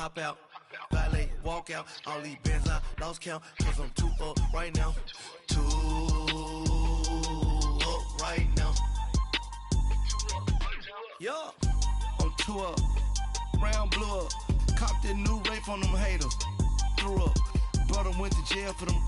hop out, valet, walk out. All these bands I lost count, cause I'm too up right now. Too up right now. Yeah, I'm too up. Brown blew up. Copped that new rape on them haters. Threw up. Brother went to jail for them.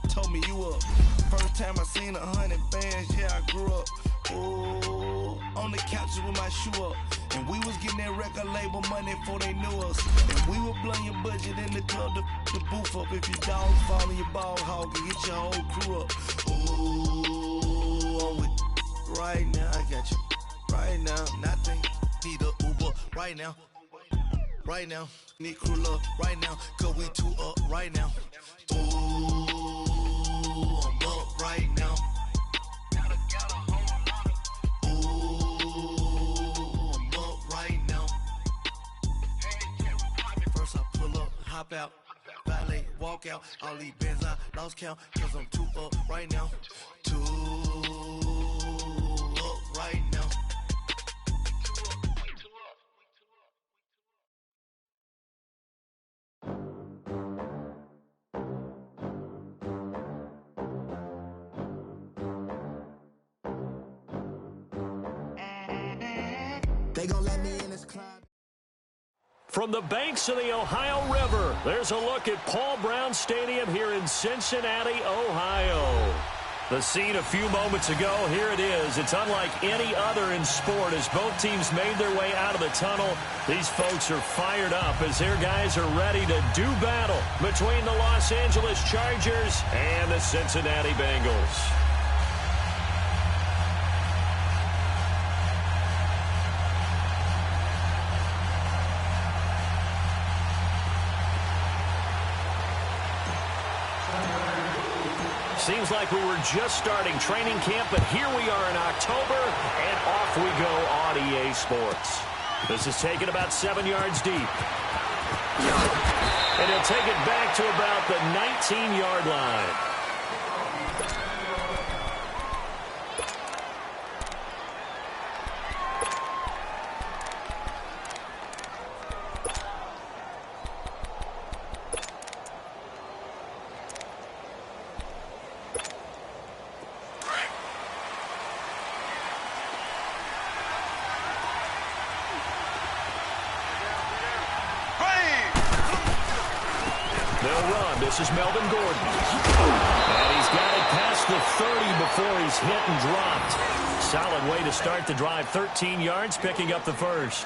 Told me you up. First time I seen 100 bands, yeah, I grew up. Ooh, on the couches with my shoe up. And we was getting that record label money before they knew us. And we were blowing your budget in the club to boof up. If your dogs fall in your ball hog and get your whole crew up. Ooh, I'm with right now, I got you. Right now, nothing. Need a Uber right now. Right now, need crew love right now. Cause we too up right now. Ooh, I'm up right now. Hop out, valet, walk out. All these bands I lost count, cause I'm too up right now. Too up right now. They gon' let me in this club. From the banks of the Ohio River, there's a look at Paul Brown Stadium here in Cincinnati, Ohio. The scene a few moments ago, here it is. It's unlike any other in sport as both teams made their way out of the tunnel. These folks are fired up as their guys are ready to do battle between the Los Angeles Chargers and the Cincinnati Bengals. Seems like we were just starting training camp, but here we are in October, and off we go on EA Sports. This is taken about 7 yards deep. And he'll take it back to about the 19-yard line. This is Melvin Gordon. And he's got it past the 30 before he's hit and dropped. Solid way to start the drive. 13 yards, picking up the first.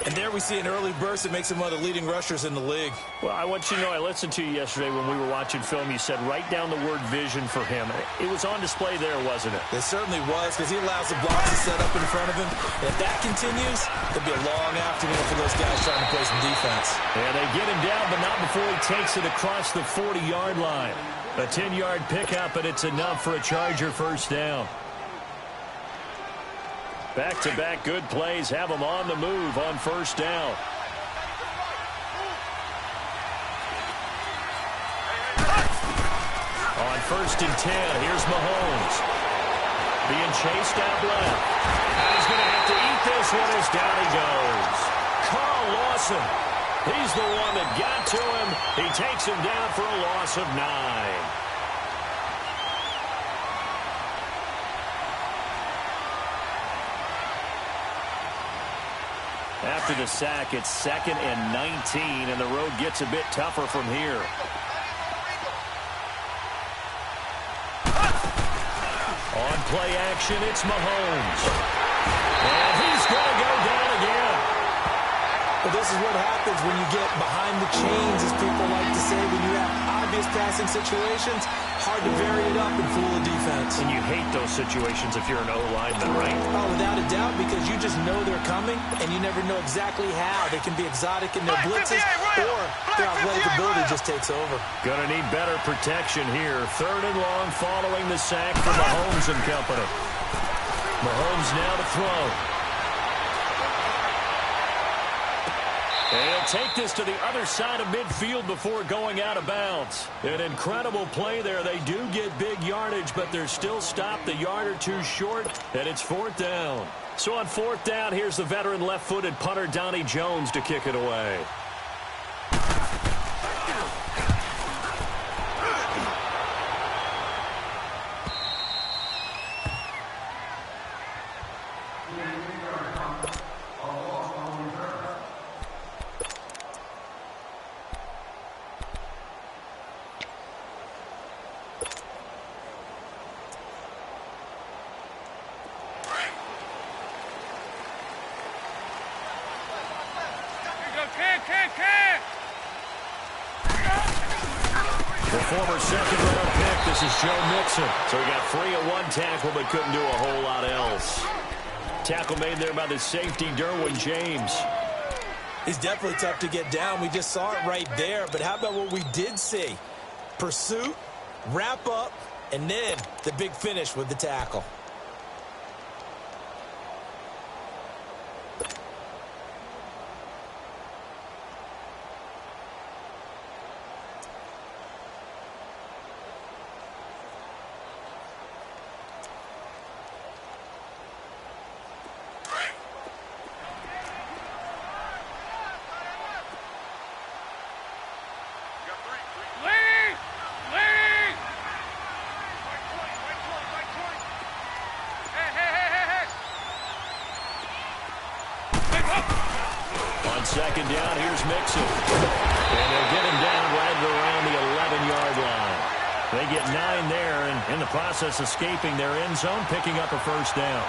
And there we see an early burst that makes him one of the leading rushers in the league. Well, I want you to know, I listened to you yesterday when we were watching film. You said write down the word vision for him. It was on display there, wasn't it? It certainly was, because he allows the blocks to set up in front of him. And if that continues, it'll be a long afternoon for those guys trying to play some defense. And they get him down, but not before he takes it across the 40-yard line. A 10-yard pickup, and it's enough for a Charger first down. Back-to-back good plays have them on the move on first down. On 1st and 10, here's Mahomes. Being chased out left. And he's going to have to eat this one as down he goes. Carl Lawson. He's the one that got to him. He takes him down for a loss of 9. After the sack, it's 2nd and 19, and the road gets a bit tougher from here. On play action, it's Mahomes. And he's going to go down again. But this is what happens when you get behind the chains, as people like to say, when you have obvious passing situations. Hard to vary it up and fool a defense. And you hate those situations if you're an O-lineman, right? Oh, without a doubt, because you just know they're coming, and you never know exactly how. They can be exotic in their blitzes, or their athletic ability just takes over. Gonna need better protection here. 3rd and long following the sack from Mahomes and company. Mahomes now to throw. And he'll take this to the other side of midfield before going out of bounds. An incredible play there. They do get big yardage, but they're still stopped a yard or two short, and it's 4th down. So on 4th down, here's the veteran left-footed punter Donnie Jones to kick it away. The former second-round pick, this is Joe Mixon. So he got free of one tackle but couldn't do a whole lot else. Tackle made there by the safety, Derwin James. He's definitely tough to get down. We just saw it right there. But how about what we did see? Pursuit, wrap up, and then the big finish with the tackle. Second down, here's Mixon. And they'll get him down right around the 11-yard line. They get 9 there, and in the process escaping their end zone, picking up a first down.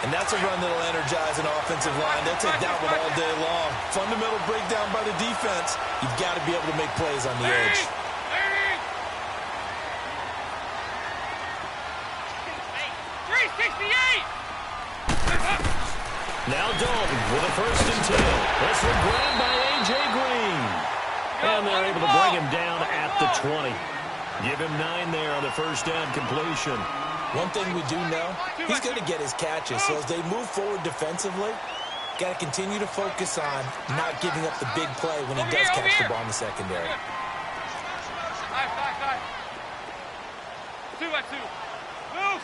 And that's a run that'll energize an offensive line. They'll take that one all day long. Fundamental breakdown by the defense. You've got to be able to make plays on the edge. Now Dalton with a first and 10. This one grabbed by A.J. Green. And they're able to bring him down at the 20. Give him 9 there on the first down completion. One thing we do know, he's going to get his catches. So as they move forward defensively, got to continue to focus on not giving up the big play when he does catch the ball in the secondary. 2 by 2. Move.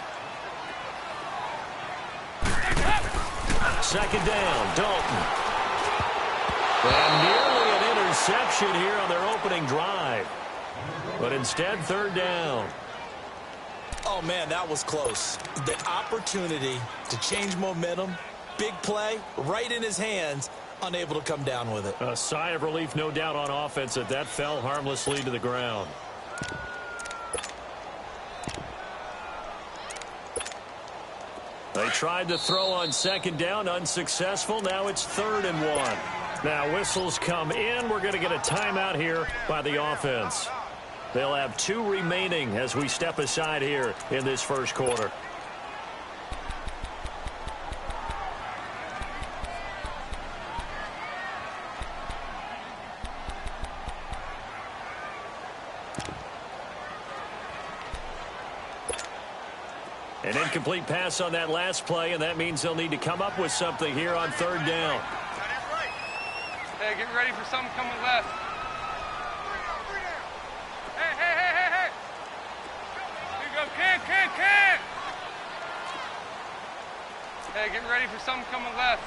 Second down, Dalton. And nearly an interception here on their opening drive. But instead, third down. Oh, man, that was close. The opportunity to change momentum, big play, right in his hands, unable to come down with it. A sigh of relief, no doubt, on offense that fell harmlessly to the ground. They tried to throw on second down, unsuccessful. Now it's 3rd and 1. Now whistles come in. We're going to get a timeout here by the offense. They'll have 2 remaining as we step aside here in this first quarter. An incomplete pass on that last play, and that means they'll need to come up with something here on third down. Hey, get ready for something coming left. Hey. Here you go, can. Hey, get ready for something coming left.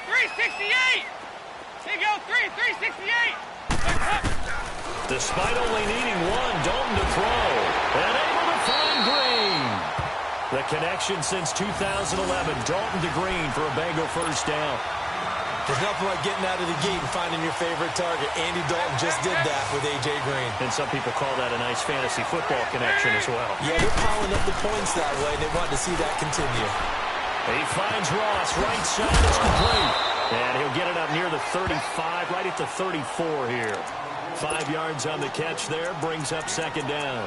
368! Here you go, 368! Despite only needing 1, Dalton to throw. And able to find Green. The connection since 2011, Dalton to Green for a Bengal first down. There's nothing like getting out of the gate and finding your favorite target. Andy Dalton just did that with A.J. Green. And some people call that a nice fantasy football connection as well. Yeah, they're piling up the points that way, and they want to see that continue. He finds Ross, right side, it's complete. And he'll get it up near the 35, right at the 34 here. 5 yards on the catch there, brings up second down.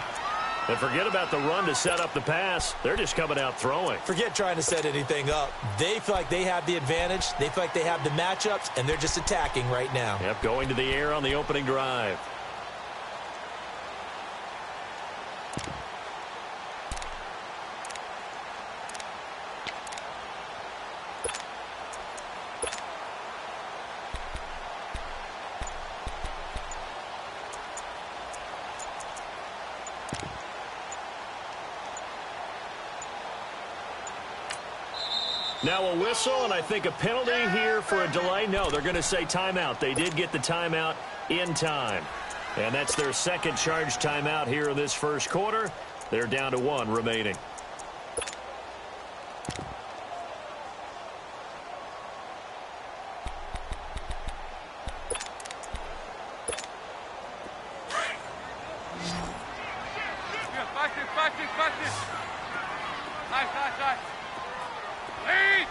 And forget about the run to set up the pass. They're just coming out throwing. Forget trying to set anything up. They feel like they have the advantage. They feel like they have the matchups, and they're just attacking right now. Yep, going to the air on the opening drive. Now a whistle, and I think a penalty here for a delay. No, they're going to say timeout. They did get the timeout in time. And that's their second charge timeout here in this first quarter. They're down to 1 remaining. Back this. Nice. Lead!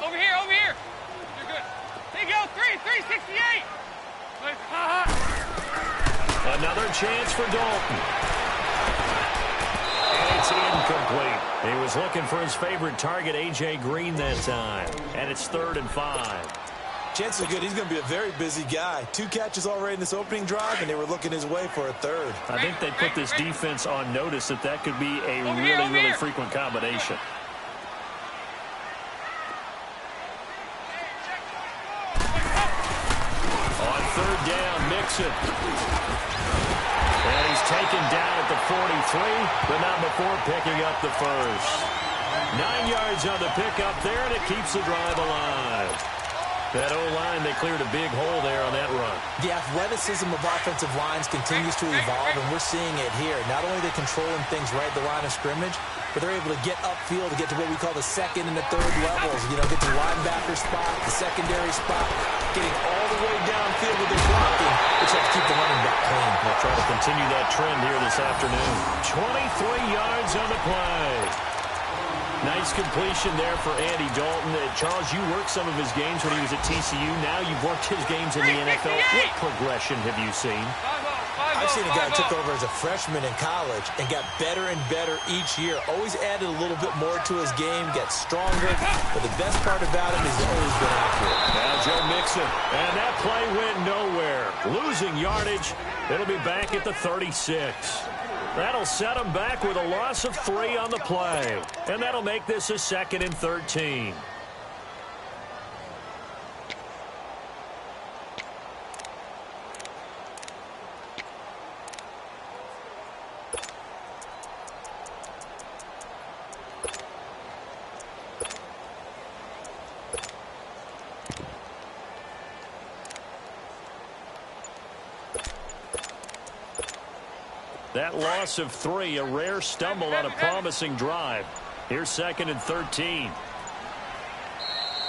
Over here. You're good. 368. Another chance for Dalton. And it's incomplete. He was looking for his favorite target, A.J. Green, that time. And it's 3rd and 5. Chances are good he's going to be a very busy guy. 2 catches already in this opening drive, and they were looking his way for a 3rd. I think they put this defense on notice that could be a really frequent combination. On 3rd down, Mixon. And he's taken down at the 43, but not before picking up the first. 9 yards on the pickup there, and it keeps the drive alive. That O-line, they cleared a big hole there on that run. The athleticism of offensive lines continues to evolve, and we're seeing it here. Not only are they controlling things right at the line of scrimmage, but they're able to get upfield to get to what we call the 2nd and the 3rd levels. You know, get to the linebacker spot, the secondary spot, getting all the way downfield with their blocking, which helps keep the running back clean. They'll try to continue that trend here this afternoon. 23 yards on the play. Nice completion there for Andy Dalton. Charles, you worked some of his games when he was at TCU. Now you've worked his games in the NFL. What progression have you seen? I've seen a guy who took over as a freshman in college and got better and better each year. Always added a little bit more to his game, gets stronger. But the best part about him is he's always been accurate. Now Joe Mixon. And that play went nowhere. Losing yardage. It'll be back at the 36. That'll set him back with a loss of 3 on the play. And that'll make this a 2nd and 13. That loss of 3, a rare stumble on a promising drive. Here's 2nd and 13.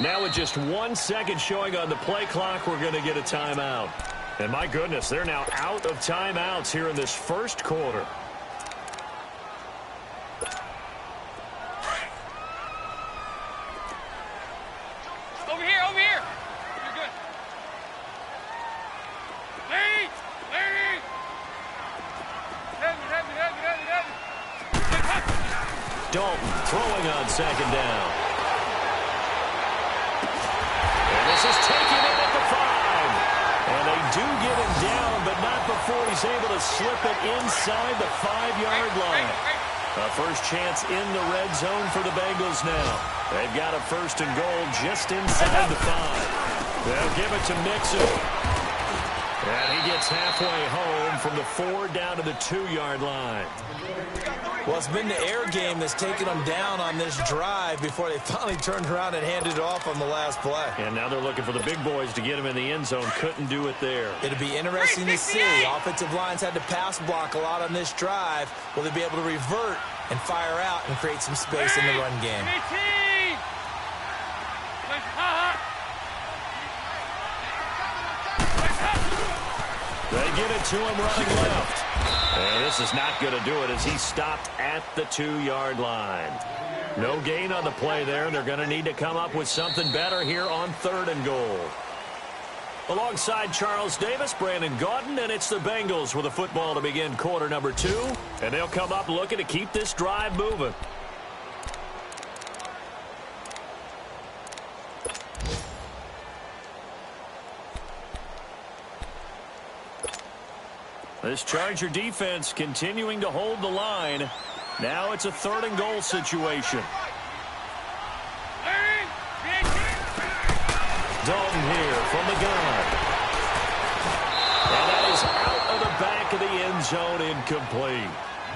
Now with just 1 second showing on the play clock, we're going to get a timeout. And my goodness, they're now out of timeouts here in this first quarter. Over here, over here. You're good. Lead. Dalton throwing on 2nd down. And this is taken in at the 5. And they do get him down, but not before he's able to slip it inside the 5-yard line. A first chance in the red zone for the Bengals now. They've got a 1st and goal just inside the 5. They'll give it to Mixon. And he gets halfway home from the 4 down to the 2-yard line. Well, it's been the air game that's taken them down on this drive before they finally turned around and handed it off on the last play. And now they're looking for the big boys to get him in the end zone. Couldn't do it there. It'll be interesting to see. Offensive lines had to pass block a lot on this drive. Will they be able to revert and fire out and create some space in the run game? They get it to him running left. And this is not going to do it as he stopped at the 2-yard line. No gain on the play there. They're going to need to come up with something better here on 3rd and goal. Alongside Charles Davis, Brandon Gaudin, and it's the Bengals with a football to begin quarter number 2. And they'll come up looking to keep this drive moving. This Charger defense continuing to hold the line. Now it's a 3rd and goal situation. Dalton here from the gun. And that is out of the back of the end zone, incomplete.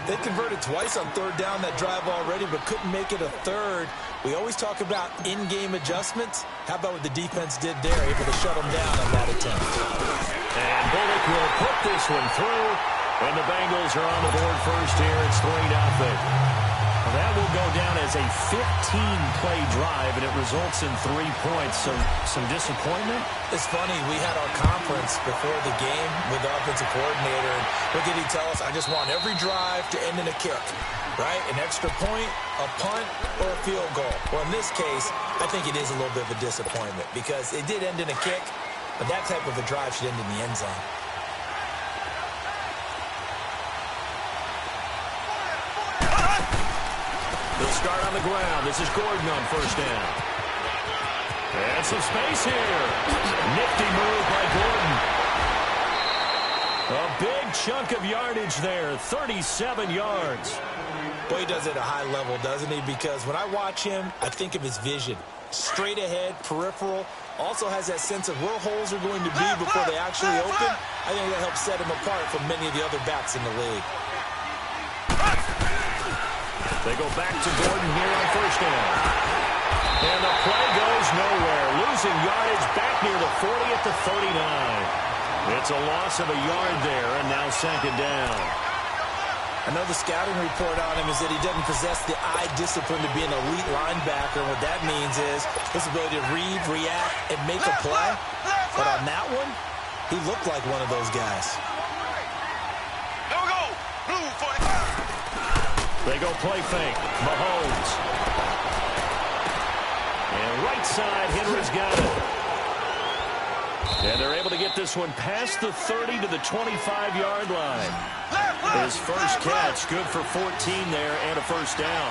They converted twice on 3rd down that drive already, but couldn't make it a 3rd. We always talk about in-game adjustments. How about what the defense did there, able to shut them down on that attempt. And Bullock will put this one through, and the Bengals are on the board first here. It's 3-0. That will go down as a 15-play drive, and it results in 3 points. So some disappointment. It's funny. We had our conference before the game with the offensive coordinator. And what did he tell us? I just want every drive to end in a kick, right? An extra point, a punt, or a field goal. Well, in this case, I think it is a little bit of a disappointment because it did end in a kick. but that type of a drive should end in the end zone. They'll start on the ground. This is Gordon on first down. And some space here. Nifty move by Gordon. A big chunk of yardage there, 37 yards. Boy, he does it at a high level, doesn't he? Because when I watch him, I think of his vision. Straight ahead, peripheral. Also has that sense of where holes are going to be before they actually open. I think that helps set him apart from many of the other backs in the league. They go back to Gordon here on first down. And the play goes nowhere. Losing yardage back near the 40 at the 39. It's a loss of a yard there, and now second down. I know the scouting report on him is that he doesn't possess the eye discipline to be an elite linebacker. What that means is his ability to read, react, and make a play. But on that one, he looked like one of those guys. They go play fake. Mahomes. And right side, Henry's got it. And they're able to get this one past the 30 to the 25-yard line. His first catch, good for 14 there and a first down.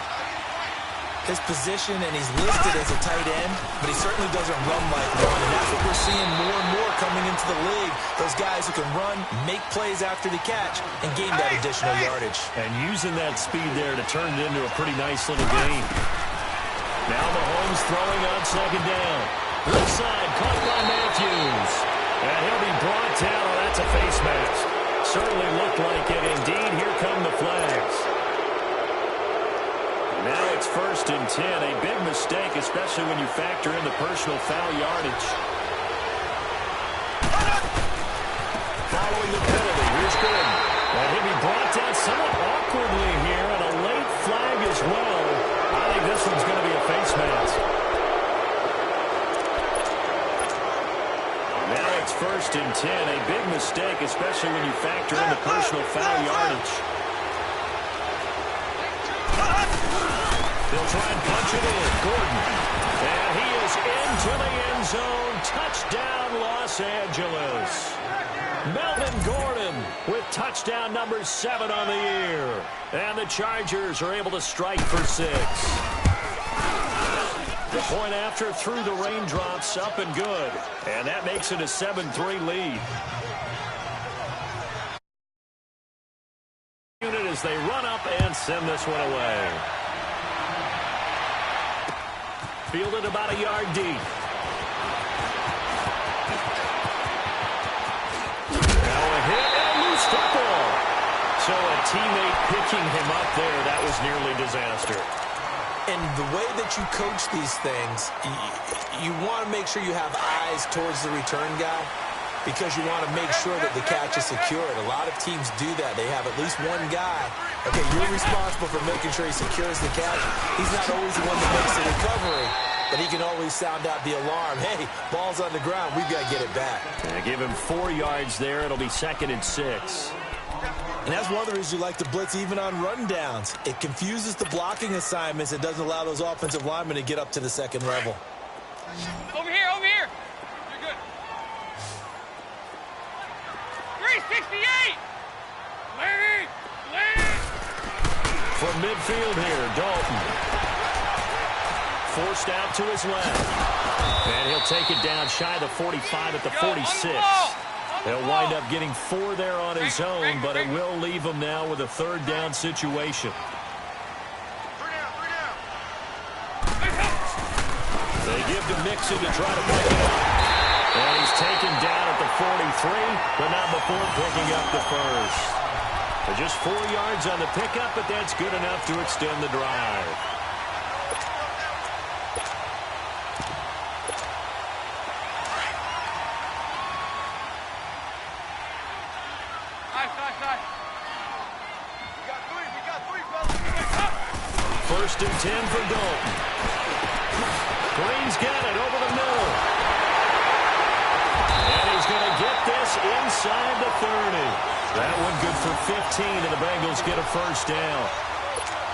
His position, and he's listed as a tight end, but he certainly doesn't run like one. And that's what we're seeing more and more coming into the league. Those guys who can run, make plays after the catch, and gain that additional yardage. And using that speed there to turn it into a pretty nice little game. Now Mahomes throwing on second down. Left side, caught by Matthews. And he'll be brought down. Oh, that's a face mask. Certainly looked like it. Indeed, here come the flags. Now it's 1st and 10. A big mistake, especially when you factor in the personal foul yardage. Following the penalty, here's Gordon. And he'll be brought down somewhat awkwardly here, and a late flag as well. I think this one's going to be a face mask. Now it's 1st and 10. A big mistake, especially when you factor in the personal foul yardage. They'll try and punch it in. Gordon. And he is into the end zone. Touchdown, Los Angeles. Melvin Gordon with touchdown number 7 on the year. And the Chargers are able to strike for 6. The point after through the raindrops, up and good. And that makes it a 7-3 lead. As they run up and send this one away. Fielded about a yard deep. Now a hit and a loose football. So a teammate picking him up there, that was nearly disaster. And the way that you coach these things, you want to make sure you have eyes towards the return guy because you want to make sure that the catch is secured. A lot of teams do that. They have at least one guy. Okay, you're responsible for making sure he secures the catch. He's not always the one that makes the recovery, but he can always sound out the alarm. Hey, ball's on the ground. We've got to get it back. And give him 4 yards there. It'll be 2nd and 6. And that's one of the reasons you like to blitz even on rundowns. It confuses the blocking assignments. It doesn't allow those offensive linemen to get up to the second level. Over here, over here. You're good. 368. Lead. From midfield here, Dalton. Forced out to his left. And he'll take it down shy of the 45 at the 46. They'll wind up getting 4 there on his own, but it will leave him now with a 3rd down situation. They give to Mixon to try to pick it up. And he's taken down at the 43, but not before picking up the first. So just 4 yards on the pickup, but that's good enough to extend the drive. First and 10 for Dalton. Green's got it over the middle. And he's going to get this inside the 30. That one good for 15, and the Bengals get a first down.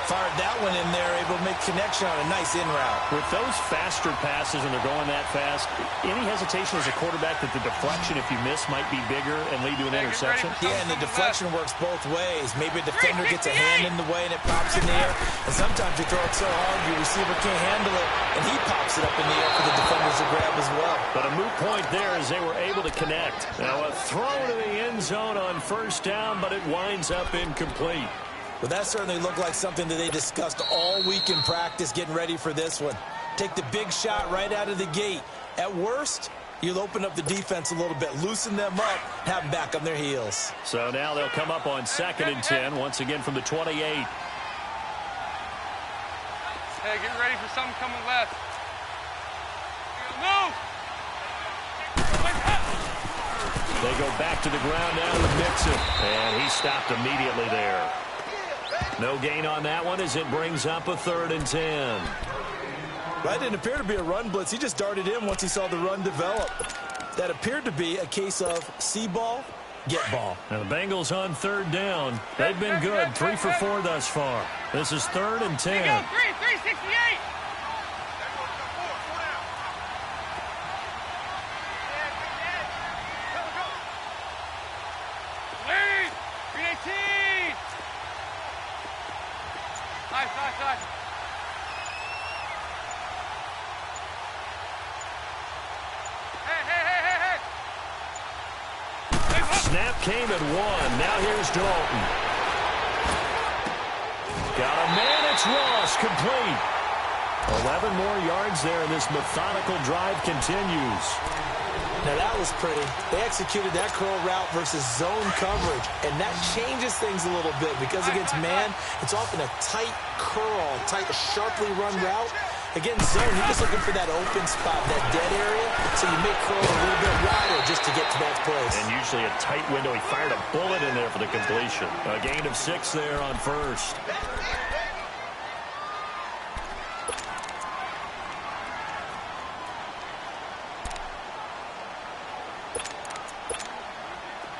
Fired that one in there, able to make connection on a nice in route. With those faster passes and they're going that fast, any hesitation as a quarterback that the deflection, if you miss, might be bigger and lead to an interception? Yeah, and the deflection works both ways. Maybe a defender gets a hand in the way and it pops in the air. And sometimes you throw it so hard your receiver can't handle it, and he pops it up in the air for the defenders to grab as well. But a moot point there as they were able to connect. Now a throw to the end zone on first down, but it winds up incomplete. Well, that certainly looked like something that they discussed all week in practice getting ready for this one. Take the big shot right out of the gate. At worst, you'll open up the defense a little bit, loosen them up, have them back on their heels. So now they'll come up on 2nd and 10, once again from the 28. Hey, get ready for something coming left. Move! They go back to the ground now to mix it. And he stopped immediately there. No gain on that one as it brings up a 3rd and 10. That didn't appear to be a run blitz. He just darted in once he saw the run develop. That appeared to be a case of see ball, get ball. Now the Bengals on 3rd down. They've been good, 3 for 4 thus far. This is 3rd and 10. Here you go, 368. Lead, 318. Nice. Hey. Snap came at 1. Now here's Dalton. Got a man. It's Ross, complete. 11 more yards there, and this methodical drive continues. Now that was pretty. They executed that curl route versus zone coverage, and that changes things a little bit because against man, it's often a tight curl, tight, sharply run route. Against zone, you're just looking for that open spot, that dead area, so you make curl a little bit wider just to get to that place. And usually a tight window. He fired a bullet in there for the completion. A gain of 6 there on first.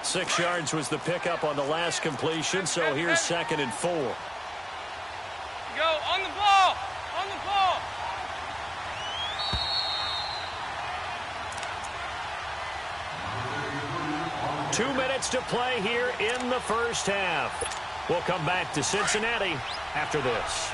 Six yards was the pickup on the last completion, so here's 2nd and 4. Go, on the ball. 2 minutes to play here in the first half. We'll come back to Cincinnati after this.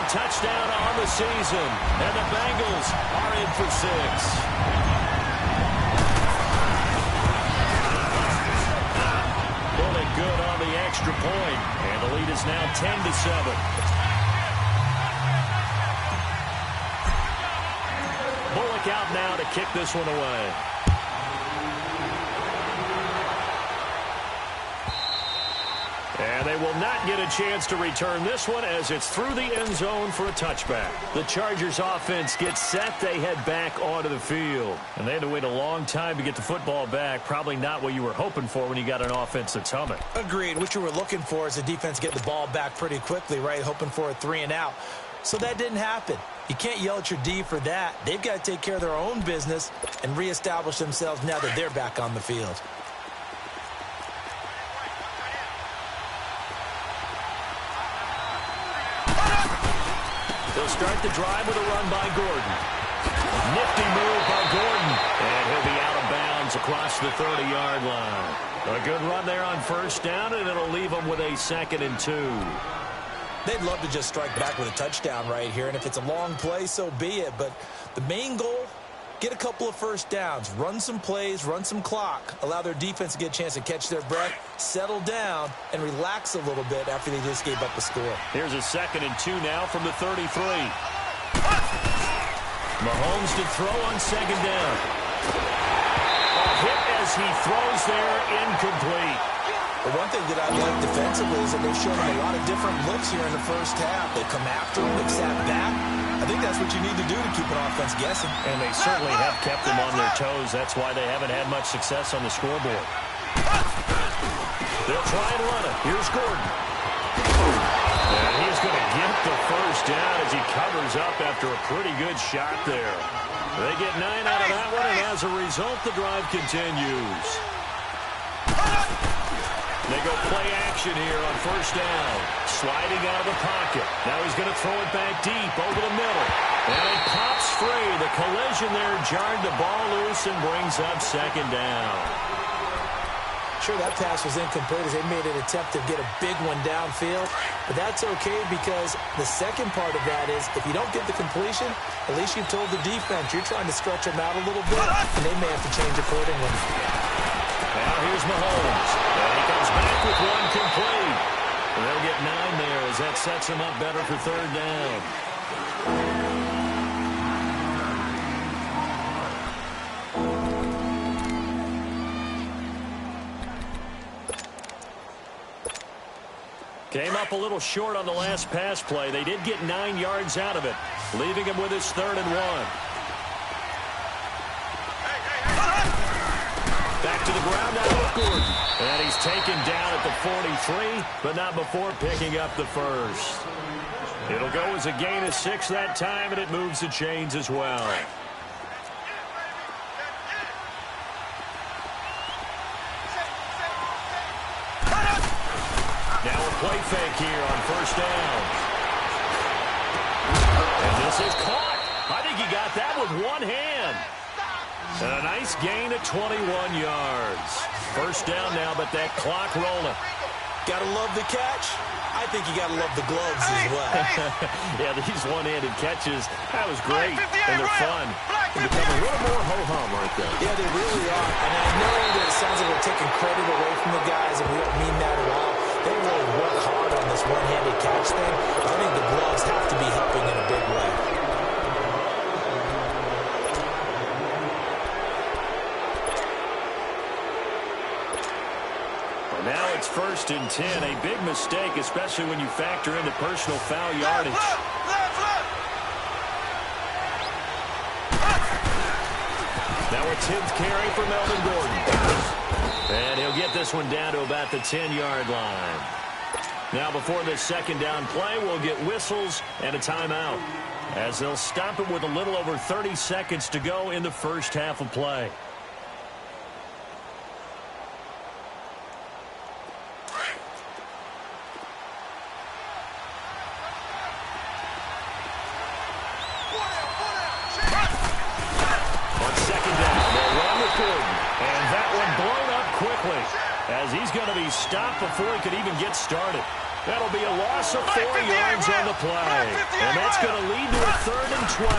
Touchdown on the season, and the Bengals are in for 6. Pulling good on the extra point, and the lead is now 10-7. Bullock out now to kick this one away. And they will not get a chance to return this one as it's through the end zone for a touchback. The Chargers offense gets set. They head back onto the field. And they had to wait a long time to get the football back. Probably not what you were hoping for when you got an offense that's humming. Agreed. What you were looking for is the defense get the ball back pretty quickly, right? Hoping for a 3 and out. So that didn't happen. You can't yell at your D for that. They've got to take care of their own business and reestablish themselves now that they're back on the field. They'll start the drive with a run by Gordon. Nifty move by Gordon. And he'll be out of bounds across the 30-yard line. A good run there on first down, and it'll leave them with a 2nd and 2. They'd love to just strike back with a touchdown right here, and if it's a long play, so be it. But the main goal, get a couple of first downs, run some plays, run some clock, allow their defense to get a chance to catch their breath, settle down, and relax a little bit after they just gave up a score. Here's a 2nd and 2 now from the 33. Mahomes to throw on 2nd down. A hit as he throws there, incomplete. The one thing that I like defensively is that they've shown them a lot of different looks here in the first half. They come after them, they've sat back. I think that's what you need to do to keep an offense guessing. And they certainly have kept them on their toes. That's why they haven't had much success on the scoreboard. They'll try and run it. Here's Gordon. And he's going to get the first down as he covers up after a pretty good shot there. They get 9 out of that one, and as a result, the drive continues. They go play action here on first down. Sliding out of the pocket. Now he's going to throw it back deep over the middle. And it pops free. The collision there jarred the ball loose and brings up second down. Sure, that pass was incomplete as they made an attempt to get a big one downfield. But that's okay because the second part of that is if you don't get the completion, at least you've told the defense you're trying to stretch them out a little bit, and they may have to change accordingly. Now here's Mahomes. And he comes back with one complete. And they'll get 9 there as that sets him up better for third down. Came up a little short on the last pass play. They did get 9 yards out of it, leaving him with his 3rd and 1. Back to the ground now with Gordon. And he's taken down at the 43, but not before picking up the first. It'll go as a gain of 6 that time, and it moves the chains as well. Now a play fake here on first down. And this is caught. I think he got that with one hand. And a nice gain at 21 yards. First down now, but that clock rolling. Gotta love the catch. I think you gotta love the gloves as well. Yeah, these one-handed catches, that was great. And they're fun. They become a little more ho-hum, aren't they? Yeah, they really are. And I know that it sounds like we're taking credit away from the guys, and we don't mean that at all. They really work hard on this one-handed catch thing. I think the gloves have to be helping in a big way. Now it's 1st and 10. A big mistake, especially when you factor in the personal foul yardage. Now a 10th carry for Melvin Gordon. And he'll get this one down to about the 10-yard line. Now before this second down play, we'll get whistles and a timeout, as they'll stop it with a little over 30 seconds to go in the first half of play. As he's going to be stopped before he could even get started. That'll be a loss of 4 yards on the play. And that's going to lead to a 3rd and 12.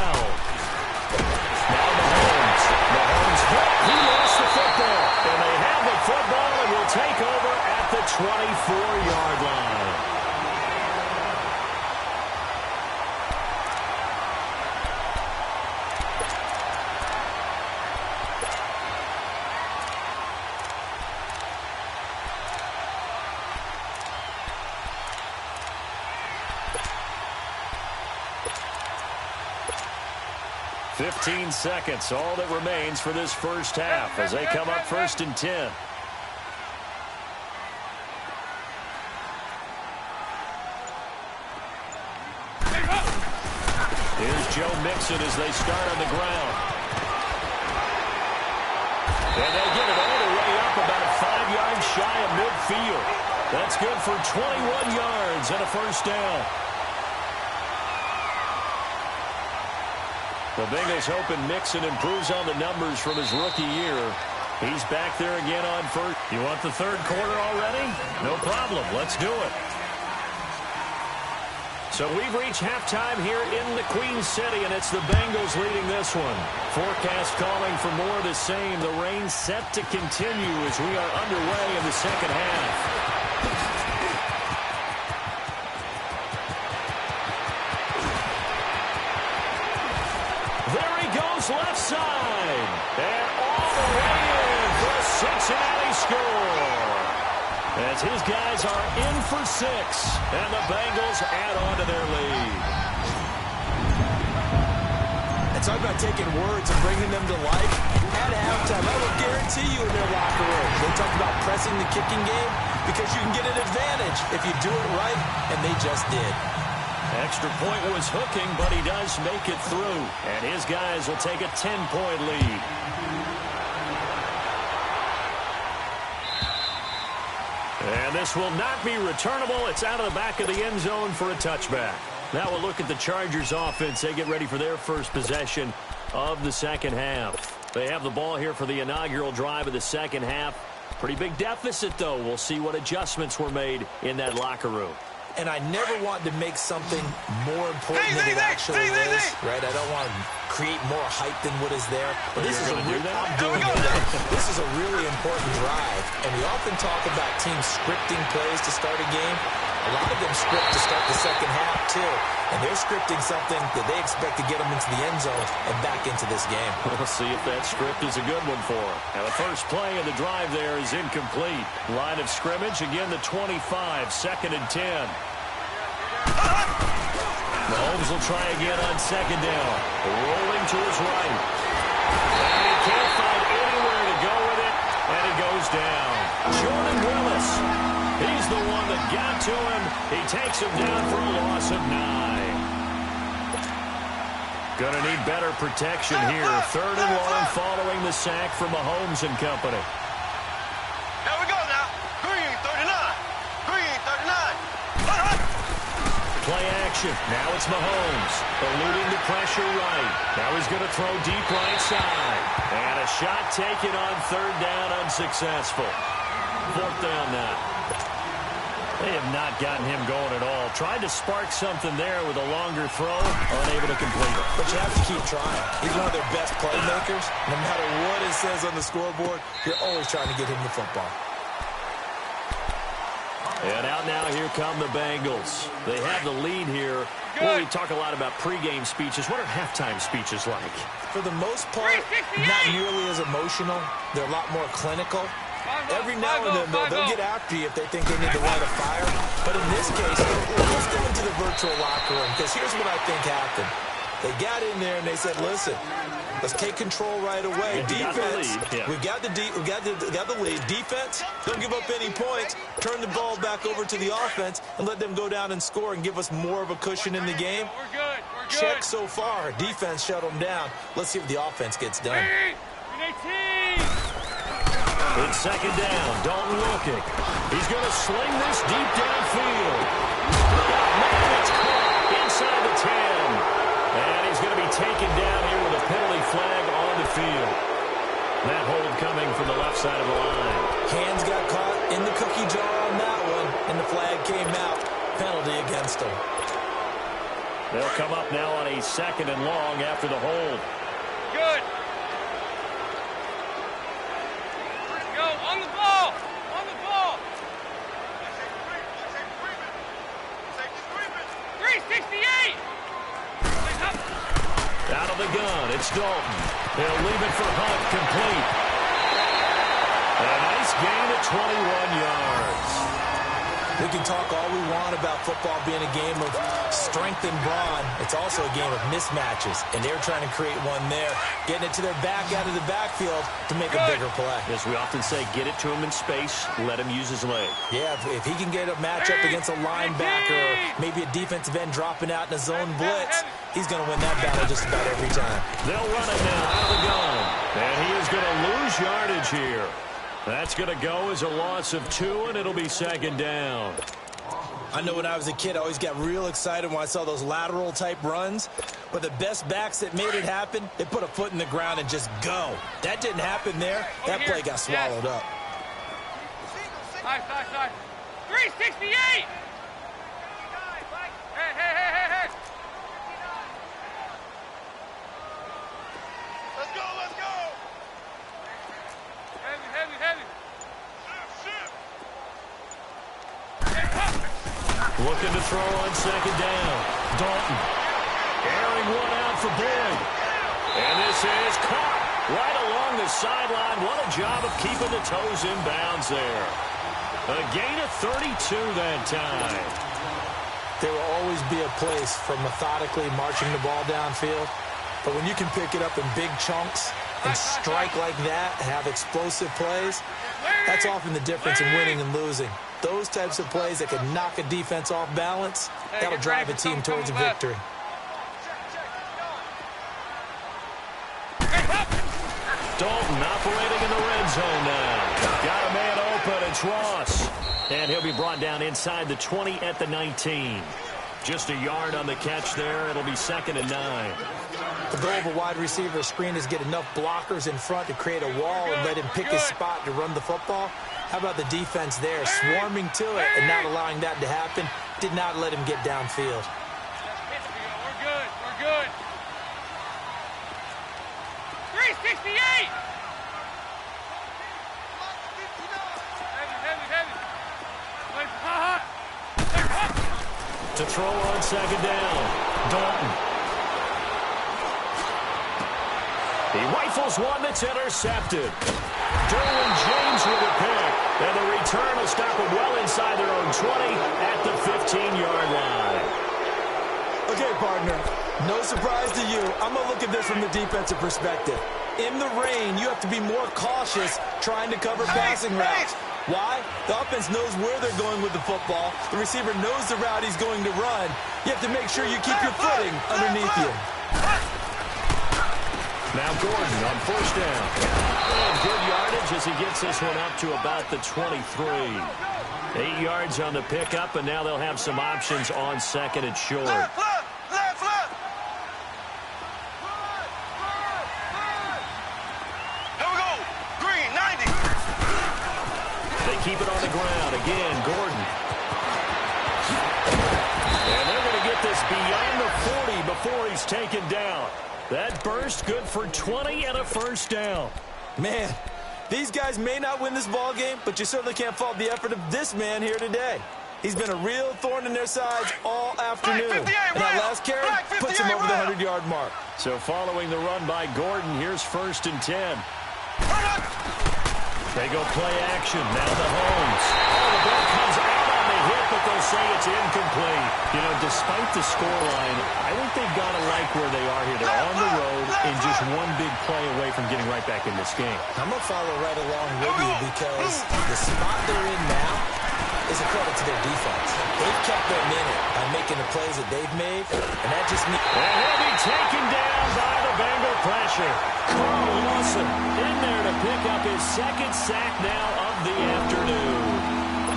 Now Mahomes. Mahomes hit. He lost the football. And they have the football and will take over at the 24-yard line. Fifteen seconds, all that remains for this first half as they come up 1st and 10. Here's Joe Mixon as they start on the ground. And they get it all the way up about 5 yards shy of midfield. That's good for 21 yards and a first down. The Bengals hoping Mixon improves on the numbers from his rookie year. He's back there again on first. You want the 3rd quarter already? No problem. Let's do it. So we've reached halftime here in the Queen City, and it's the Bengals leading this one. Forecast calling for more of the same. The rain set to continue as we are underway in the second half. Left side, and all the way in for a Cincinnati score. And as his guys are in for 6, and the Bengals add on to their lead. And talk about taking words and bringing them to life. At halftime, I will guarantee you in their locker room, they talk about pressing the kicking game because you can get an advantage if you do it right, and they just did. Extra point was hooking, but he does make it through, and his guys will take a 10-point lead. And this will not be returnable. It's out of the back of the end zone for a touchback. Now we'll look at the Chargers offense. They get ready for their first possession of the second half. They have the ball here for the inaugural drive of the second half. Pretty big deficit, though. We'll see what adjustments were made in that locker room. And I never want to make something more important than it actually is, right? I don't want to create more hype than what is there. But this is a really important drive. And we often talk about teams scripting plays to start a game. A lot of them script to start the second half, too. And they're scripting something that they expect to get them into the end zone and back into this game. We'll see if that script is a good one for them. And the first play of the drive there is incomplete. Line of scrimmage, again the 25, 2nd and 10. Mahomes will try again on 2nd down. Rolling to his right. And he can't find anywhere to go with it, and it goes down. Jordan Willis. He's the one that got to him. He takes him down for a loss of 9. Gonna need better protection here. 3rd and long following the sack from Mahomes and company. Here we go now. Green 39. Green 39. Play action. Now it's Mahomes. Eluding the pressure right. Now he's going to throw deep right side. And a shot taken on 3rd down unsuccessful. 4th down now. They have not gotten him going at all. Tried to spark something there with a longer throw. Unable to complete it. But you have to keep trying. He's one of their best playmakers. No matter what it says on the scoreboard, you're always trying to get him the football. And out now, here come the Bengals. They have the lead here. Well, we talk a lot about pregame speeches. What are halftime speeches like? For the most part, not nearly as emotional. They're a lot more clinical. Every now and then, they'll get after you if they think they need to light a fire. But in this case, let's go into the virtual locker room, because here's what I think happened. They got in there and they said, listen, let's take control right away. Defense, we got the lead. Defense, don't give up any points. Turn the ball back over to the offense and let them go down and score and give us more of a cushion in the game. We're good. Check so far. Defense shut them down. Let's see if the offense gets done. It's 2nd down. Dalton looking. He's going to sling this deep downfield. Man, it's caught inside the 10. And he's going to be taken down here with a penalty flag on the field. That hold coming from the left side of the line. Hands got caught in the cookie jar on that one, and the flag came out. Penalty against him. They'll come up now on a 2nd and long after the hold. Good. Go on the ball. On the ball. 368. Out of the gun, it's Dalton. They'll leave it for Hunt, complete. A nice gain at 21 yards. We can talk all we want about football being a game of strength and brawn. It's also a game of mismatches, and they're trying to create one there, getting it to their back out of the backfield to make a bigger play. As we often say, get it to him in space, let him use his leg. Yeah, if he can get a matchup against a linebacker or maybe a defensive end dropping out in a zone blitz, he's going to win that battle just about every time. They'll run it now out of the gun, and he is going to lose yardage here. That's going to go as a loss of 2, and it'll be 2nd down. I know when I was a kid, I always got real excited when I saw those lateral-type runs. But the best backs that made it happen, they put a foot in the ground and just go. That didn't happen there. That play got swallowed up. Nice. 368. Hey. Let's go. Heavy. Looking to throw on 2nd down. Dalton. Airing one out for Boyd. And this is caught right along the sideline. What a job of keeping the toes in bounds there. A gain of 32 that time. There will always be a place for methodically marching the ball downfield. But when you can pick it up in big chunks and strike like that, have explosive plays, that's often the difference in winning and losing. Those types of plays that can knock a defense off balance, that'll drive a team towards a victory. Dalton operating in the red zone now. Got a man open. It's Ross. And he'll be brought down inside the 20 at the 19. Just a yard on the catch there. It'll be 2nd and 9. The goal of a wide receiver screen is get enough blockers in front to create a wall and let him pick his spot to run the football. How about the defense there, swarming to it and not allowing that to happen? Did not let him get downfield. We're good. We're good. 368. To throw on 2nd down. Dalton. He rifles one that's intercepted. Derwin James with a pick. And the return will stop him well inside their own 20 at the 15-yard line. Okay, partner, no surprise to you. I'm going to look at this from the defensive perspective. In the rain, you have to be more cautious trying to cover passing routes. Why? The offense knows where they're going with the football. The receiver knows the route he's going to run. You have to make sure you keep your footing underneath you. Now Gordon on 1st down. And good yardage as he gets this one up to about the 23. 8 yards on the pickup, and now they'll have some options on 2nd and short. Left. Here we go. Green, 90. They keep it on the ground. Again, Gordon. And they're going to get this beyond the 40 before he's taken down. That burst good for 20 and a 1st down. Man, these guys may not win this ball game, but you certainly can't fault the effort of this man here today. He's been a real thorn in their sides all afternoon. And that last carry puts him over the 100-yard mark. So following the run by Gordon, here's 1st and 10. They go play action. Now the Holmes. Oh, the ball comes out on the hit, but they'll say it's incomplete. You know, despite the scoreline, I think they've got to like where they are here. They're on the road and just one big play away from getting right back in this game. I'm going to follow right along with you because the spot they're in now is a credit to their defense. They've kept them in it by making the plays that they've made, and that just means... And he'll be taken down by the Bengal pressure. Carl Lawson in there to pick up his 2nd sack now of the afternoon.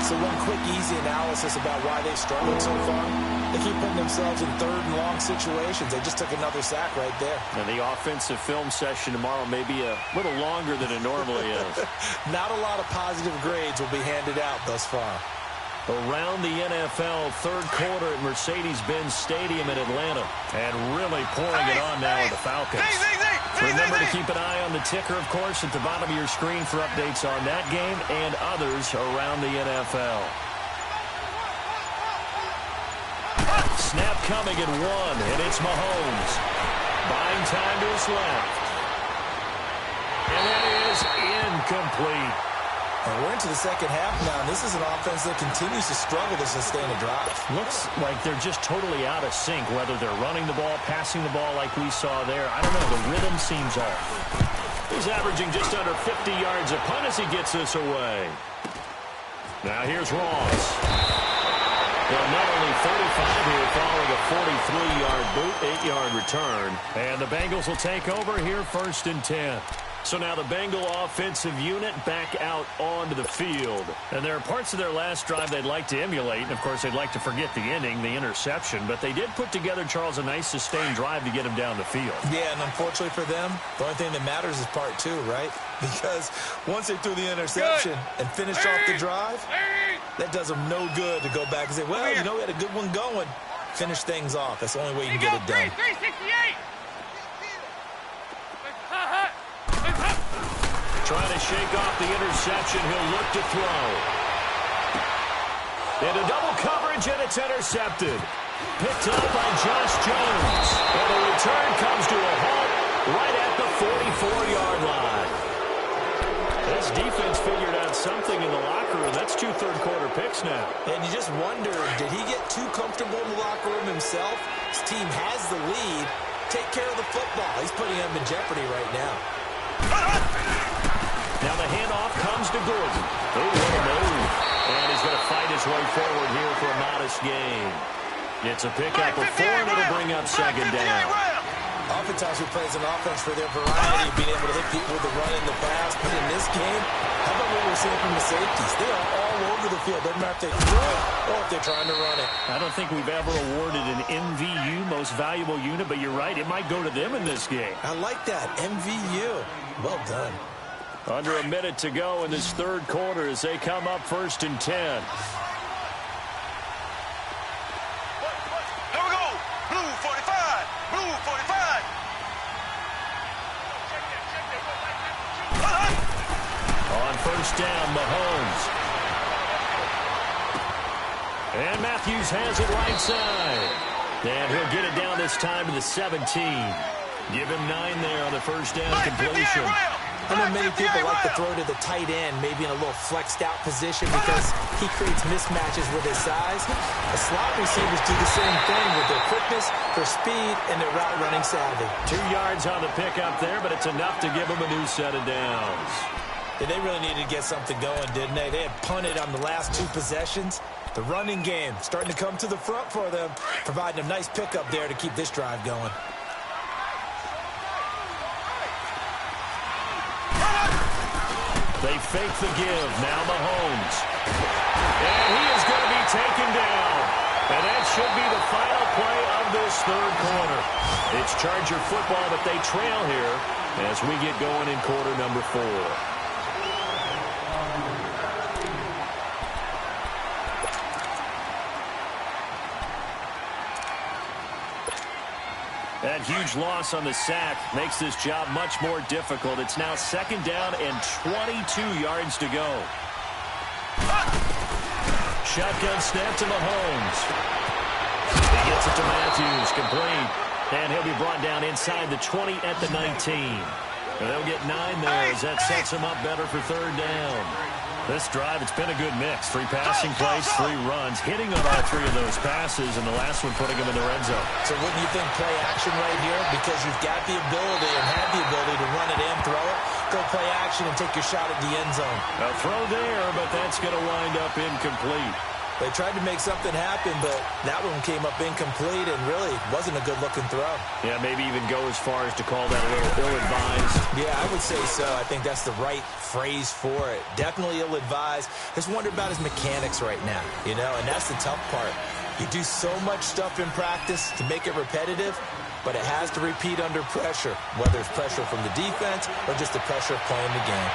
So one quick, easy analysis about why they've struggled so far. They keep putting themselves in 3rd and long situations. They just took another sack right there. And the offensive film session tomorrow may be a little longer than it normally is. Not a lot of positive grades will be handed out thus far. Around the NFL, 3rd quarter at Mercedes-Benz Stadium in Atlanta. And really pouring it on now with the Falcons. Remember to keep an eye on the ticker, of course, at the bottom of your screen for updates on that game and others around the NFL. Snap coming at 1, and it's Mahomes. Buying time to his left. And that is incomplete. And we're into the 2nd half now, and this is an offense that continues to struggle to sustain a drive. Looks like they're just totally out of sync, whether they're running the ball, passing the ball like we saw there. I don't know, the rhythm seems off. He's averaging just under 50 yards a punt as he gets this away. Now here's Ross. Well, not only 45 here following a 43-yard boot, 8-yard return. And the Bengals will take over here 1st and 10. So now the Bengal offensive unit back out onto the field. And there are parts of their last drive they'd like to emulate. And, of course, they'd like to forget the ending, the interception. But they did put together, Charles, a nice sustained drive to get him down the field. Yeah, and unfortunately for them, the only thing that matters is part 2, right? Because once they threw the interception and finished off the drive, that does them no good to go back and say, well, you know, we had a good one going. Finish things off. That's the only way you can get it done. 368. Trying to shake off the interception. He'll look to throw. Into double coverage, and it's intercepted. Picked up by Josh Jones. And the return comes to a halt right at the 44-yard line. this defense figured out something in the locker room. That's 2 third-quarter picks now. And you just wonder, did he get too comfortable in the locker room himself? His team has the lead. Take care of the football. He's putting them in jeopardy right now. Now the handoff comes to Gordon. Oh, what a move. And he's going to fight his way forward here for a modest gain. It's a pickup of 4, and it'll bring up second down. Oftentimes we play as an offense for their variety of being able to hit people with the run in the pass. But in this game, how about what we're seeing from the safeties? They are all over the field. Doesn't matter if they throw it or if they're trying to run it. I don't think we've ever awarded an MVU, most valuable unit, but you're right. It might go to them in this game. I like that. MVU. Well done. Under a minute to go in this third quarter as they come up 1st and 10. Here we go. Blue 45. Blue 45. On first down, Mahomes. And Matthews has it right side. And he'll get it down this time to the 17. Give him 9 there on the first down completion. I know many people like to throw to the tight end, maybe in a little flexed out position because he creates mismatches with his size. The slot receivers do the same thing with their quickness, their speed, and their route running savvy. 2 yards on the pickup there, but it's enough to give them a new set of downs. And they really needed to get something going, didn't they? They had punted on the last 2 possessions. The running game starting to come to the front for them, providing a nice pickup there to keep this drive going. They fake the give. Now Mahomes. And he is going to be taken down. And that should be the final play of this third quarter. It's Charger football, but they trail here as we get going in quarter number 4. That huge loss on the sack makes this job much more difficult. It's now second down and 22 yards to go. Shotgun snap to Mahomes. He gets it to Matthews, complete. And he'll be brought down inside the 20 at the 19. And they'll get 9 there as that sets him up better for third down. This drive, it's been a good mix. 3 passing plays, 3 runs, hitting on all 3 of those passes, and the last one putting him in the red zone. So wouldn't you think play action right here? Because you've got the ability and have the ability to run it and throw it. Go play action and take your shot at the end zone. A throw there, but that's going to wind up incomplete. They tried to make something happen, but that one came up incomplete and really wasn't a good-looking throw. Yeah, maybe even go as far as to call that a little ill-advised. Yeah, I would say so. I think that's the right phrase for it. Definitely ill-advised. Just wonder about his mechanics right now, you know, and that's the tough part. You do so much stuff in practice to make it repetitive, but it has to repeat under pressure, whether it's pressure from the defense or just the pressure of playing the game.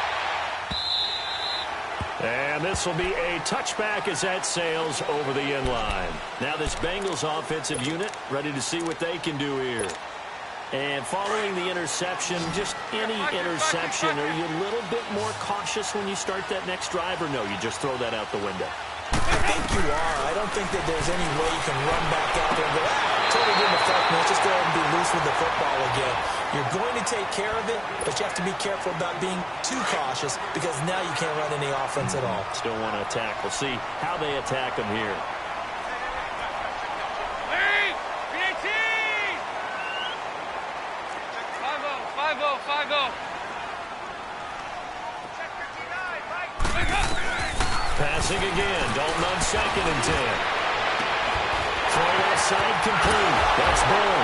And this will be a touchback as that sails over the end line. Now this Bengals offensive unit ready to see what they can do here. And following the interception, just any interception, are you a little bit more cautious when you start that next drive, or no, you just throw that out the window? I think you are. I don't think that there's any way you can run back out there and go, totally didn't affect me. Let's just go ahead and be loose with the football again. You're going to take care of it, but you have to be careful about being too cautious because now you can't run any offense at all. Still want to attack. We'll see how they attack them here. Passing again. Dalton on 2nd and 10. Throw outside complete. That's Bull.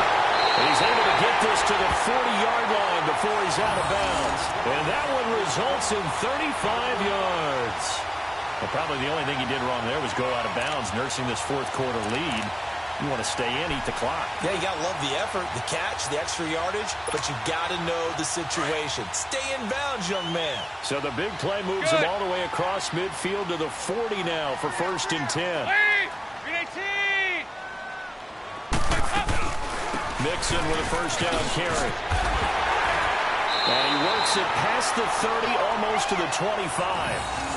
And he's able to get this to the 40-yard line before he's out of bounds. And that one results in 35 yards. Well, probably the only thing he did wrong there was go out of bounds, nursing this fourth quarter lead. You want to stay in, eat the clock. Yeah, you got to love the effort, the catch, the extra yardage, but you got to know the situation. Stay in bounds, young man. So the big play moves him all the way across midfield to the 40 now for 1st and 10. Mixon with a first down carry. And he works it past the 30, almost to the 25.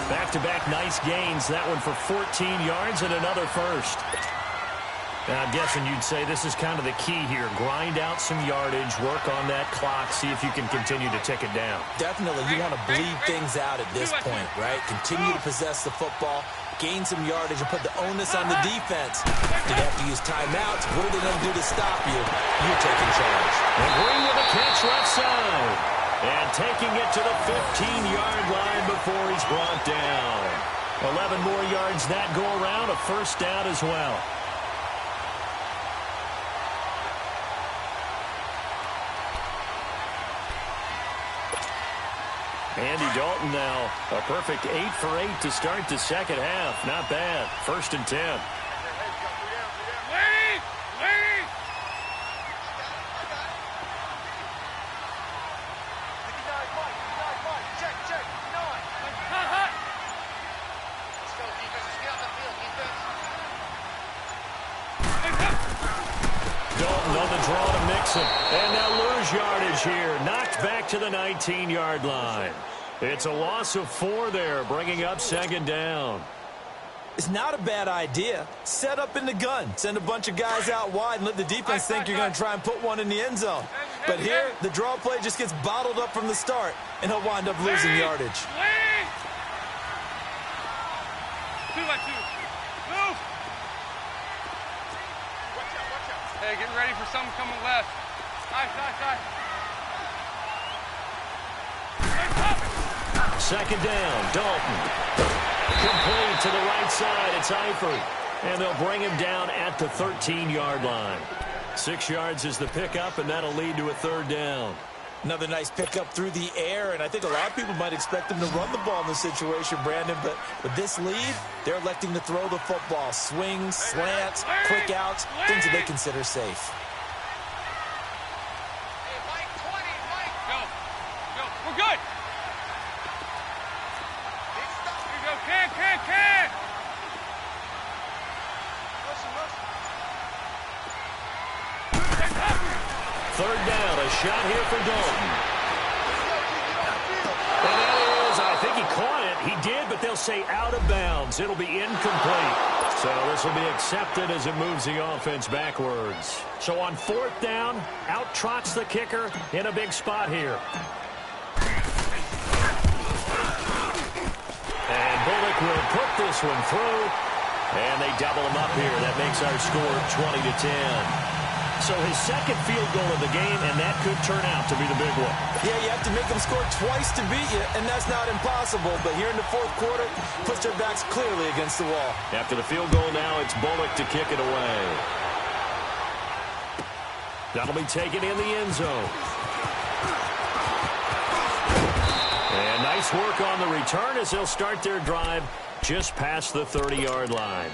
Back-to-back nice gains. That one for 14 yards and another first. Now, I'm guessing you'd say this is kind of the key here. Grind out some yardage, work on that clock, see if you can continue to tick it down. Definitely, you want to bleed things out at this point, right? Continue to possess the football, gain some yardage, and put the onus on the defense. If they have to use timeouts, what are they going to do to stop you? You're taking charge. And Green with a catch left side. And taking it to the 15-yard line before he's brought down. 11 more yards that go around, a first down as well. Andy Dalton now, a perfect 8 for 8 to start the second half. Not bad. 1st and 10. Dalton on the draw to Mixon. And now lose yardage here. Knocked back to the 19-yard line. It's a loss of 4 there, bringing up 2nd down. It's not a bad idea. Set up in the gun. Send a bunch of guys out wide and let the defense think you're going to try and put one in the end zone. But here, the draw play just gets bottled up from the start, and he'll wind up losing yardage. 2 by 2. Move. Hey, get ready for something coming left. Side. 2nd down, Dalton. Complete to the right side. It's Eifert. And they'll bring him down at the 13-yard line. 6 yards is the pickup, and that'll lead to a 3rd down. Another nice pickup through the air, and I think a lot of people might expect them to run the ball in this situation, Brandon, but with this lead, they're electing to throw the football. Swings, slants, quick outs, things that they consider safe. Go. We're good. Can. 3rd down, a shot here for Dalton. And that is, I think he caught it. He did, but they'll say out of bounds. It'll be incomplete. So this will be accepted as it moves the offense backwards. So on 4th down, out trots the kicker in a big spot here. And Bullock will put this one through. And they double him up here. That makes our score 20-10. So his 2nd field goal of the game, and that could turn out to be the big one. Yeah, you have to make them score twice to beat you, and that's not impossible. But here in the 4th quarter, puts their backs clearly against the wall. After the field goal now, it's Bullock to kick it away. That'll be taken in the end zone. And nice work on the return as they'll start their drive just past the 30-yard line.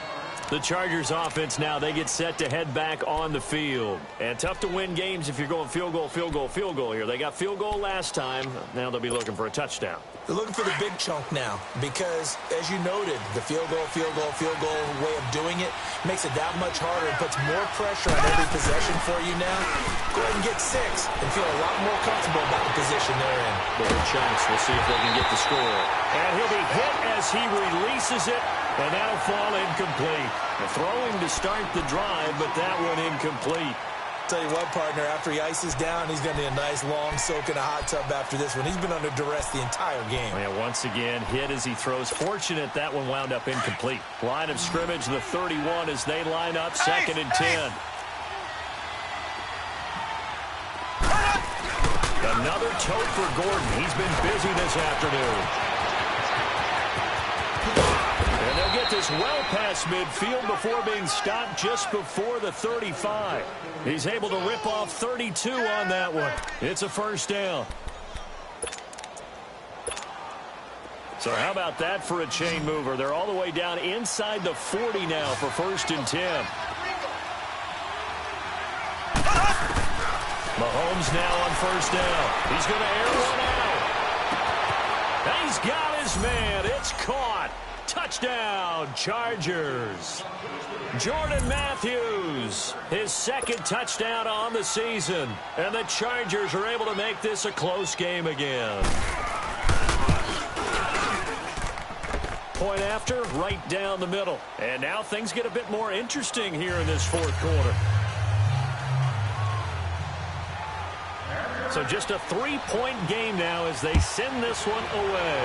The Chargers offense now, they get set to head back on the field. And tough to win games if you're going field goal here. They got field goal last time. Now they'll be looking for a touchdown. They're looking for the big chunk now because, as you noted, the field goal way of doing it makes it that much harder and puts more pressure on every possession for you now. Go ahead and get 6 and feel a lot more comfortable about the position they're in. Bigger chunks. We'll see if they can get the score. And he'll be hit as he releases it, and that'll fall incomplete. The throwing to start the drive, but that one incomplete. Tell you what, partner, after he ices down, he's going to need a nice long soak in a hot tub after this one. He's been under duress the entire game. Yeah, once again, hit as he throws. Fortunate that one wound up incomplete. Line of scrimmage, the 31 as they line up, 2nd and 10. Another tote for Gordon. He's been busy this afternoon. And they'll get this well past midfield before being stopped just before the 35. He's able to rip off 32 on that one. It's a 1st down. So how about that for a chain mover? They're all the way down inside the 40 now for 1st and 10. Mahomes now on 1st down. He's going to air one out. And he's got his man. It's caught. Touchdown, Chargers. Jordan Matthews, his 2nd touchdown on the season. And the Chargers are able to make this a close game again. point after, right down the middle. And now things get a bit more interesting here in this fourth quarter. So just a 3-point game now as they send this one away.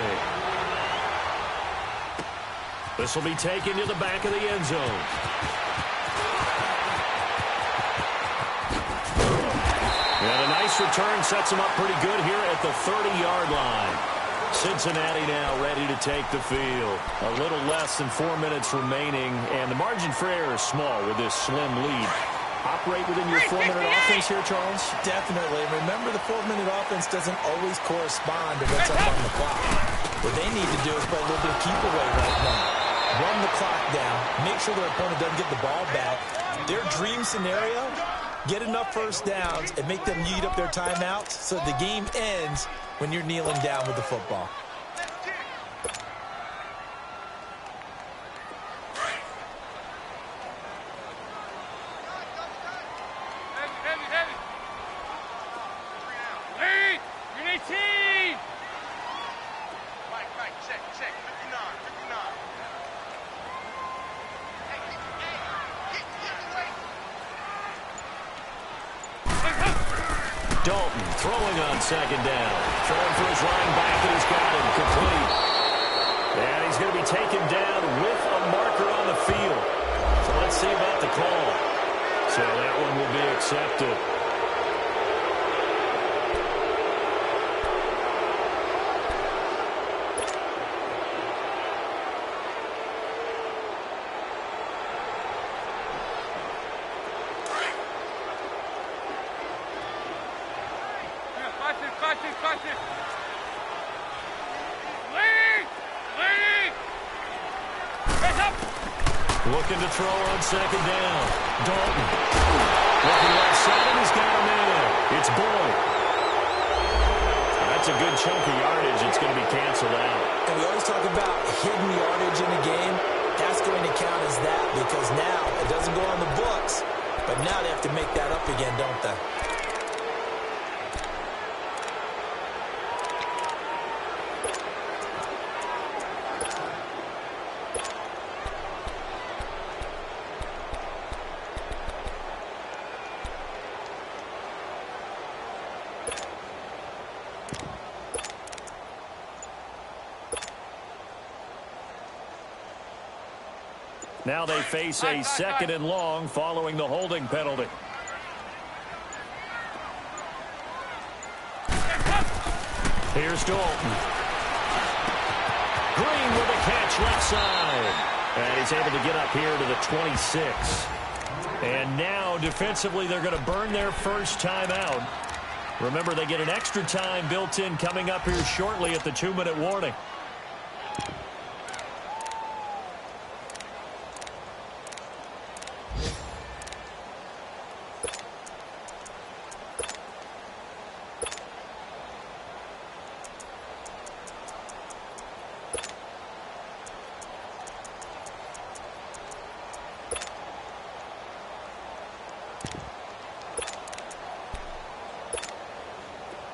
This will be taken to the back of the end zone. And a nice return sets them up pretty good here at the 30-yard line. Cincinnati now ready to take the field. A little less than 4 minutes remaining, and the margin for error is small with this slim lead. Operate within your 4-minute offense here, Charles? Definitely. Remember, the 4-minute offense doesn't always correspond to what's up on the clock. What they need to do is play a little bit of keep away right now. Run the clock down. Make sure their opponent doesn't get the ball back. Their dream scenario, get enough first downs and make them eat up their timeouts so the game ends when you're kneeling down with the football. Dalton throwing on second down. Throwing for his running back, and he's got him complete. And he's going to be taken down with a marker on the field. So let's see about the call. So that one will be accepted. Looking to throw on second down. Dalton. Looking left side, and he's got him in. It's Bull. That's a good chunk of yardage. It's going to be canceled out. And we always talk about hidden yardage in a game. That's going to count as that because now it doesn't go on the books, but now they have to make that up again, don't they? Now they face a second and long following the holding penalty. Here's Dalton. Green with a catch left side. And he's able to get up here to the 26. And now defensively they're going to burn their first timeout. Remember, they get an extra time built in coming up here shortly at the 2-minute warning.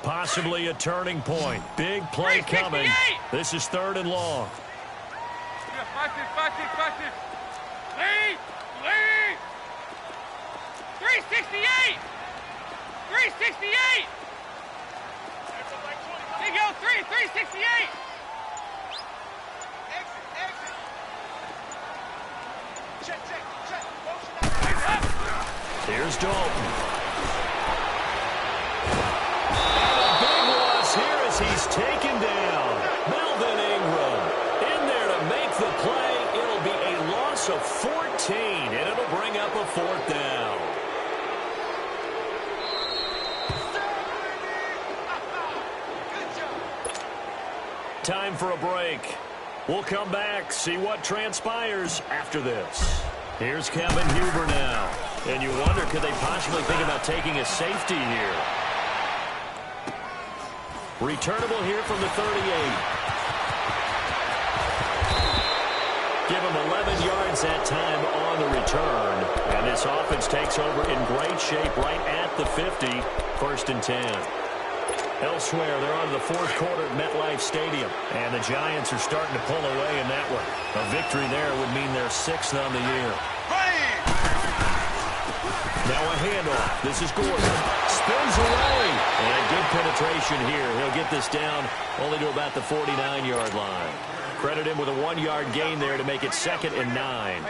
Possibly a turning point. Big play coming. This is 3rd and long. Watch this. Lead! 368! 368! There you go, 368! Check. Here's Dalton. He's taken down. Melvin Ingram in there to make the play. It'll be a loss of 14, and it'll bring up a 4th down. Time for a break. We'll come back, see what transpires after this. Here's Kevin Huber now. And you wonder, could they possibly think about taking a safety here? Returnable here from the 38. Give him 11 yards that time on the return. And this offense takes over in great shape right at the 50. 1st and 10. Elsewhere, they're on to the fourth quarter at MetLife Stadium, and the Giants are starting to pull away in that one. A victory there would mean they're 6th on the year. Now a handoff. This is Gordon. Spins away. And good penetration here. He'll get this down only to about the 49-yard line. Credit him with a 1-yard gain there to make it 2nd and 9.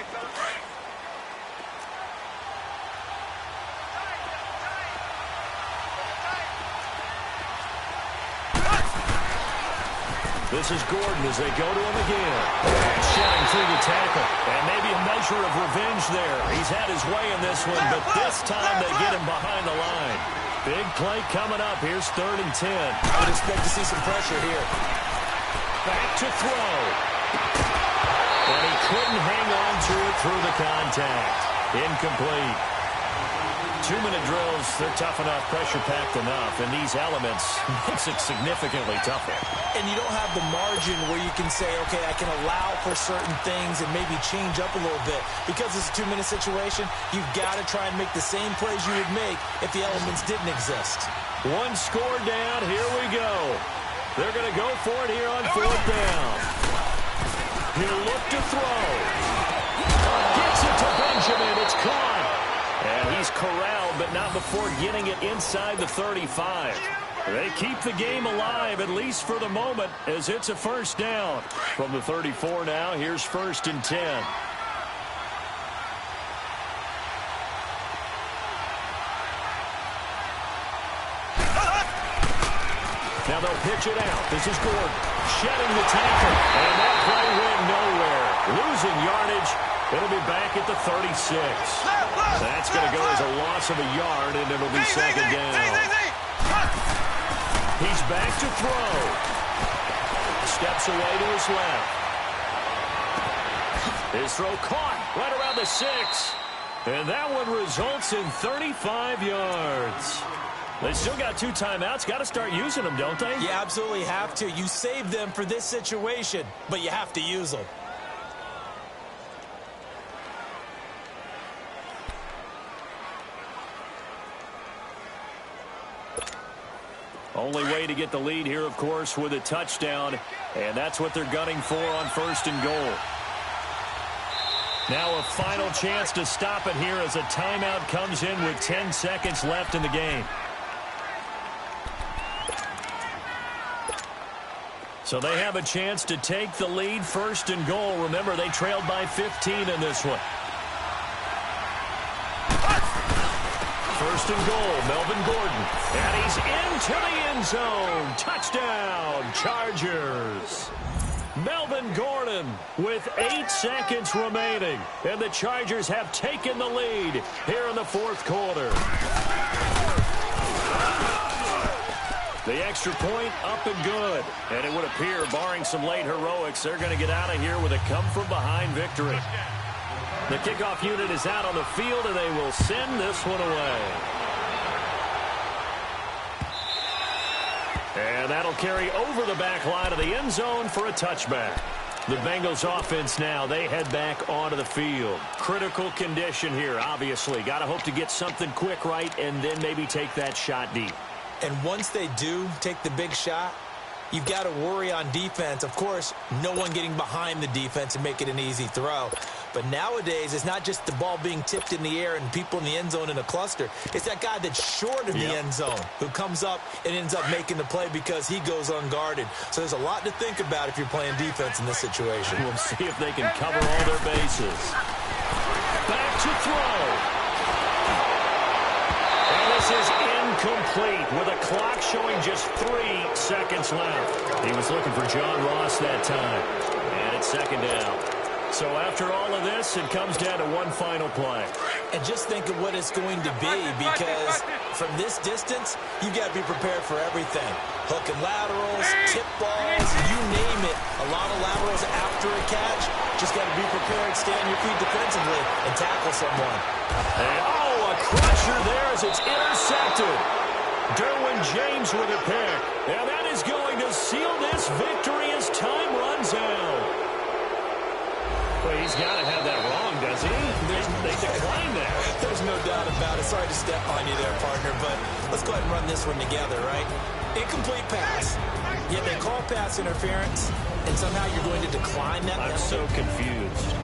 This is Gordon as they go to him again. Shedding through the tackle. And maybe a measure of revenge there. He's had his way in this one, but this time they get him behind the line. Big play coming up. Here's 3rd and 10. I would expect to see some pressure here. Back to throw. And he couldn't hang on to it through the contact. Incomplete. 2-minute drills, they're tough enough, pressure-packed enough, and these elements makes it significantly tougher. And you don't have the margin where you can say, okay, I can allow for certain things and maybe change up a little bit. Because it's a 2-minute situation, you've got to try and make the same plays you would make if the elements didn't exist. One score down, here we go. They're going to go for it here on 4th down. He'll look to throw. Gets it to Benjamin, it's caught. And he's corralled, but not before getting it inside the 35. They keep the game alive, at least for the moment, as it's a 1st down. From the 34 now, here's 1st and 10. Now they'll pitch it out. This is Gordon. Shedding the tackle. And that play went nowhere. Losing yardage. It'll be back at the 36. That's going to go as a loss of a yard, and it'll be 2nd down. He's back to throw. Steps away to his left. His throw caught right around the 6. And that one results in 35 yards. They still got 2 timeouts. Got to start using them, don't they? You absolutely have to. You save them for this situation, but you have to use them. Only way to get the lead here, of course, with a touchdown. And that's what they're gunning for on 1st and goal. Now a final chance to stop it here as a timeout comes in with 10 seconds left in the game. So they have a chance to take the lead, 1st and goal. Remember, they trailed by 15 in this one. 1st and goal, Melvin Gordon. And he's into the end zone. Touchdown, Chargers. Melvin Gordon with 8 seconds remaining. And the Chargers have taken the lead here in the 4th quarter. The extra point up and good. And it would appear, barring some late heroics, they're going to get out of here with a come-from-behind victory. The kickoff unit is out on the field, and they will send this one away. And that'll carry over the back line of the end zone for a touchback. The Bengals offense now, they head back onto the field. Critical condition here, obviously. Got to hope to get something quick right and then maybe take that shot deep. And once they do take the big shot, you've got to worry on defense. Of course, no one getting behind the defense and make it an easy throw. But nowadays, it's not just the ball being tipped in the air and people in the end zone in a cluster. It's that guy that's short of the end zone who comes up and ends up making the play because he goes unguarded. So there's a lot to think about if you're playing defense in this situation. We'll see if they can cover all their bases. Back to throw. And this is incomplete with a clock showing just 3 seconds left. He was looking for John Ross that time. And it's 2nd down. So after all of this, it comes down to one final play. And just think of what it's going to be, because from this distance, you've got to be prepared for everything. Hook and laterals, tip balls, you name it. A lot of laterals after a catch. Just got to be prepared, stay on your feet defensively, and tackle someone. And, oh, a crusher there as it's intercepted. Derwin James with a pick. And that is going to seal this victory as time runs out. Well, he's got to have that wrong, doesn't he? They declined that. There's no doubt about it. Sorry to step on you there, partner, but let's go ahead and run this one together, right? Incomplete pass. Yet they call pass interference, and somehow you're going to decline that penalty. I'm so confused.